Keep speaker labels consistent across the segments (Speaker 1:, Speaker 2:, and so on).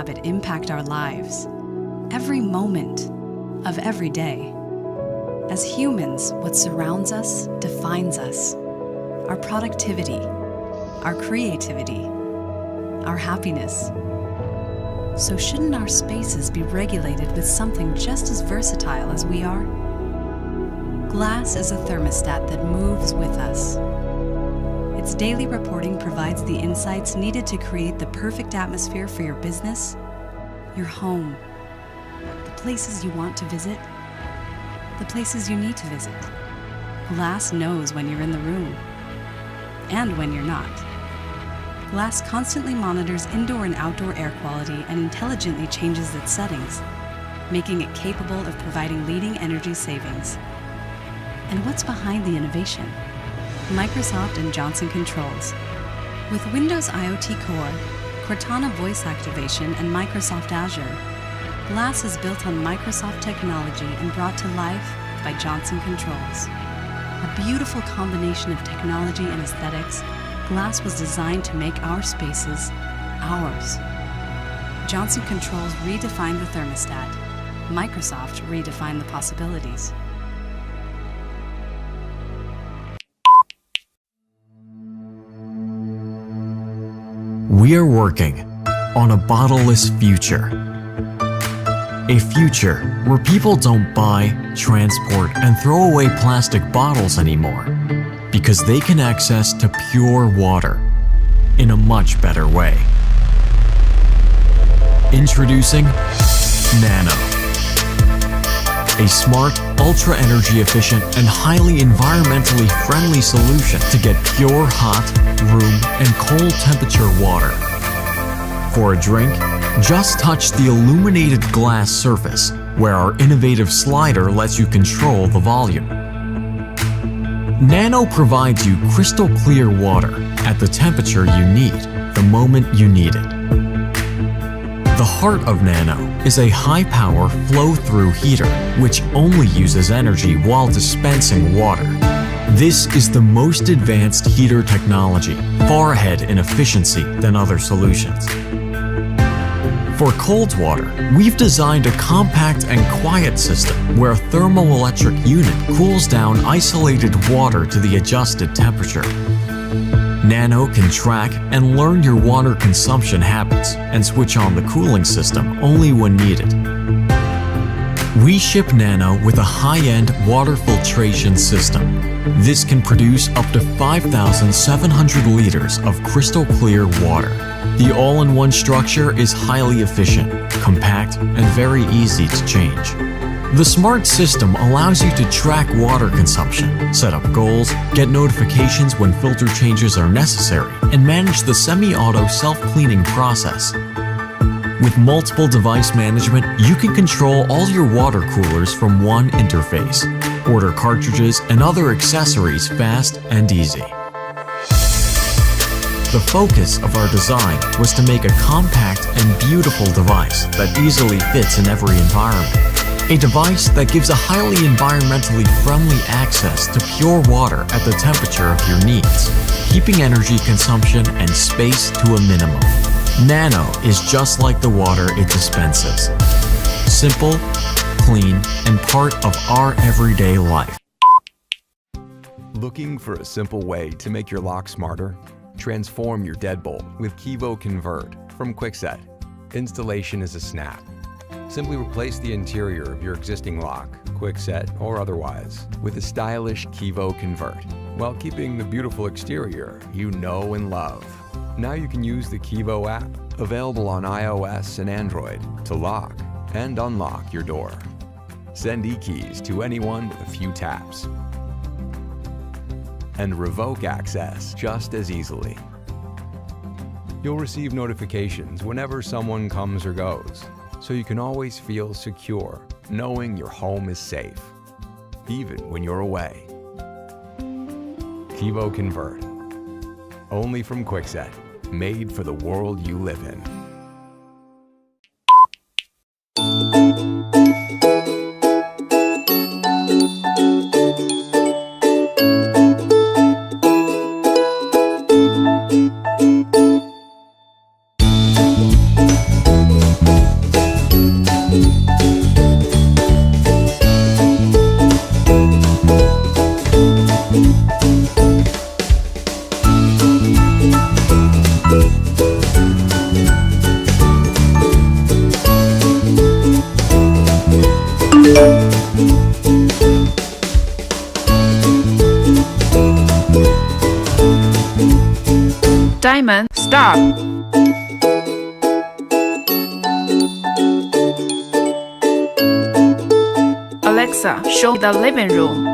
Speaker 1: habit impact our lives, every moment of every day. As humans, what surrounds us defines us. Our productivity, our creativity, our happiness. So shouldn't our spaces be regulated with something just as versatile as we are? Glass is a thermostat that moves with us. Its daily reporting provides the insights needed to create the perfect atmosphere for your business, your home, the places you want to visit, the places you need to visit. Glass knows when you're in the room and when you're not. Glass constantly monitors indoor and outdoor air quality and intelligently changes its settings, making it capable of providing leading energy savings. And what's behind the innovation? Microsoft and Johnson Controls. With Windows IoT Core, Cortana voice activation, and Microsoft Azure, Glass is built on Microsoft technology and brought to life by Johnson Controls. A beautiful combination of technology and aesthetics, Glass was designed to make our spaces ours. Johnson Controls redefined the thermostat. Microsoft redefined the possibilities.
Speaker 2: We are working on a bottleless future. A future where people don't buy, transport, and throw away plastic bottles anymore because they can access to pure water in a much better way. Introducing Nano. A smart, ultra-energy efficient, and highly environmentally friendly solution to get pure hot, room, and cold temperature water. For a drink, just touch the illuminated glass surface, where our innovative slider lets you control the volume. Nano provides you crystal clear water at the temperature you need, the moment you need it. The heart of Nano is a high-power flow-through heater, which only uses energy while dispensing water. This is the most advanced heater technology, far ahead in efficiency than other solutions. For cold water, we've designed a compact and quiet system where a thermoelectric unit cools down isolated water to the adjusted temperature. Nano can track and learn your water consumption habits and switch on the cooling system only when needed. We ship Nano with a high-end water filtration system. This can produce up to 5,700 liters of crystal clear water. The all-in-one structure is highly efficient, compact, and very easy to change. The smart system allows you to track water consumption, set up goals, get notifications when filter changes are necessary, and manage the semi-auto self-cleaning process. With multiple device management, you can control all your water coolers from one interface. Order cartridges and other accessories fast and easy. The focus of our design was to make a compact and beautiful device that easily fits in every environment. A device that gives a highly environmentally friendly access to pure water at the temperature of your needs, keeping energy consumption and space to a minimum. Nano is just like the water it dispenses. Simple, clean, and part of our everyday life.
Speaker 3: Looking for a simple way to make your lock smarter? Transform your deadbolt with Kevo Convert from Kwikset. Installation is a snap. Simply replace the interior of your existing lock, Kwikset or otherwise, with a stylish Kevo Convert, while keeping the beautiful exterior you know and love. Now you can use the Kevo app, available on iOS and Android, to lock and unlock your door. Send e-keys to anyone with a few taps, and revoke access just as easily. You'll receive notifications whenever someone comes or goes, so you can always feel secure knowing your home is safe, even when you're away. Kevo Convert. Only from Kwikset, made for the world you live in.
Speaker 4: Diamond, stop. Alexa, show me the living room.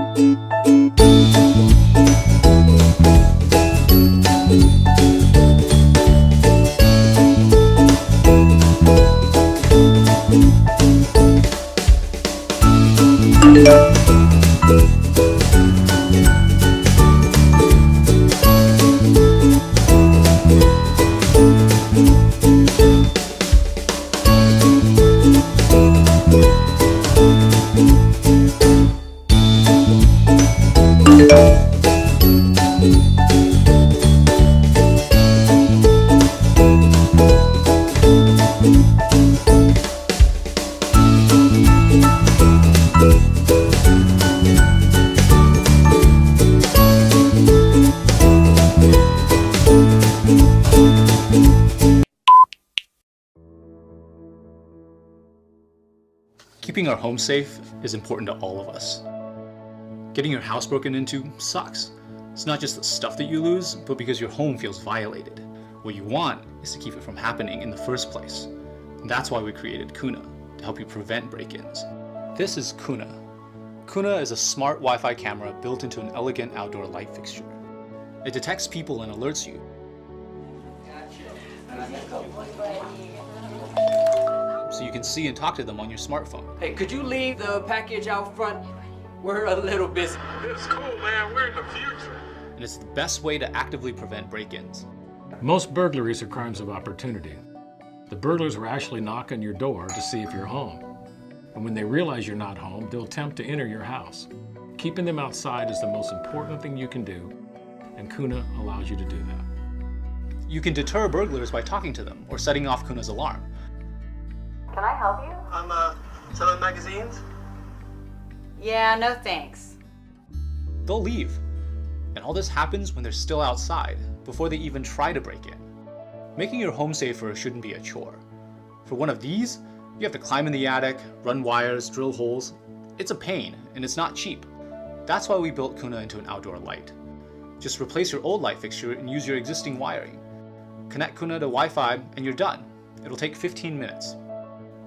Speaker 5: Keeping our home safe is important to all of us. Getting your house broken into sucks. It's not just the stuff that you lose, but because your home feels violated. What you want is to keep it from happening in the first place. And that's why we created Kuna, to help you prevent break-ins. This is Kuna. Kuna is a smart Wi-Fi camera built into an elegant outdoor light fixture. It detects people and alerts you. So you can see and talk to them on your smartphone.
Speaker 6: Hey, could you leave the package out front? We're a little busy.
Speaker 7: It's cool, man. We're in the future.
Speaker 5: And it's the best way to actively prevent break-ins.
Speaker 8: Most burglaries are crimes of opportunity. The burglars will actually knock on your door to see if you're home. And when they realize you're not home, they'll attempt to enter your house. Keeping them outside is the most important thing you can do, and Kuna allows you to do that.
Speaker 5: You can deter burglars by talking to them or setting off Kuna's alarm.
Speaker 9: Can I help you?
Speaker 7: I'm selling magazines.
Speaker 9: Yeah, no thanks.
Speaker 5: They'll leave. And all this happens when they're still outside, before they even try to break in. Making your home safer shouldn't be a chore. For one of these, you have to climb in the attic, run wires, drill holes. It's a pain, and it's not cheap. That's why we built Kuna into an outdoor light. Just replace your old light fixture and use your existing wiring. Connect Kuna to Wi-Fi and you're done. It'll take 15 minutes.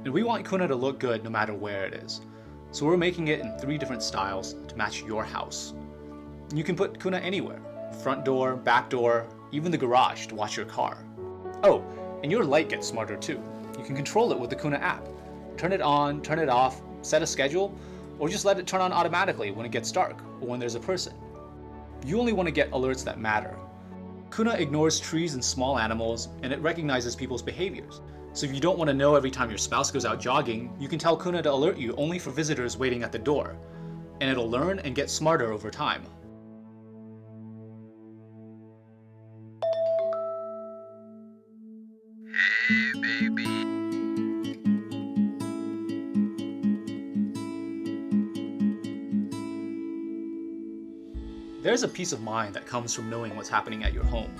Speaker 5: And we want Kuna to look good no matter where it is. So we're making it in 3 different styles to match your house. And you can put Kuna anywhere. Front door, back door, even the garage to watch your car. Oh, and your light gets smarter too. You can control it with the Kuna app. Turn it on, turn it off, set a schedule, or just let it turn on automatically when it gets dark or when there's a person. You only want to get alerts that matter. Kuna ignores trees and small animals, and it recognizes people's behaviors. So if you don't want to know every time your spouse goes out jogging, you can tell Kuna to alert you only for visitors waiting at the door. And it'll learn and get smarter over time.
Speaker 7: Hey, baby.
Speaker 5: There's a peace of mind that comes from knowing what's happening at your home.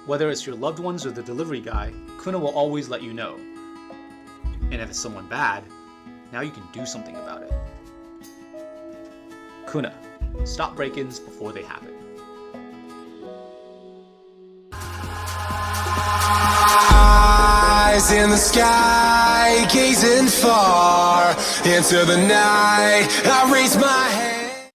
Speaker 5: Whether it's your loved ones or the delivery guy, Kuna will always let you know. And if it's someone bad, now you can do something about it. Kuna, stop break-ins before they happen.
Speaker 10: Eyes in the sky, gazing far into the night. I raise my head.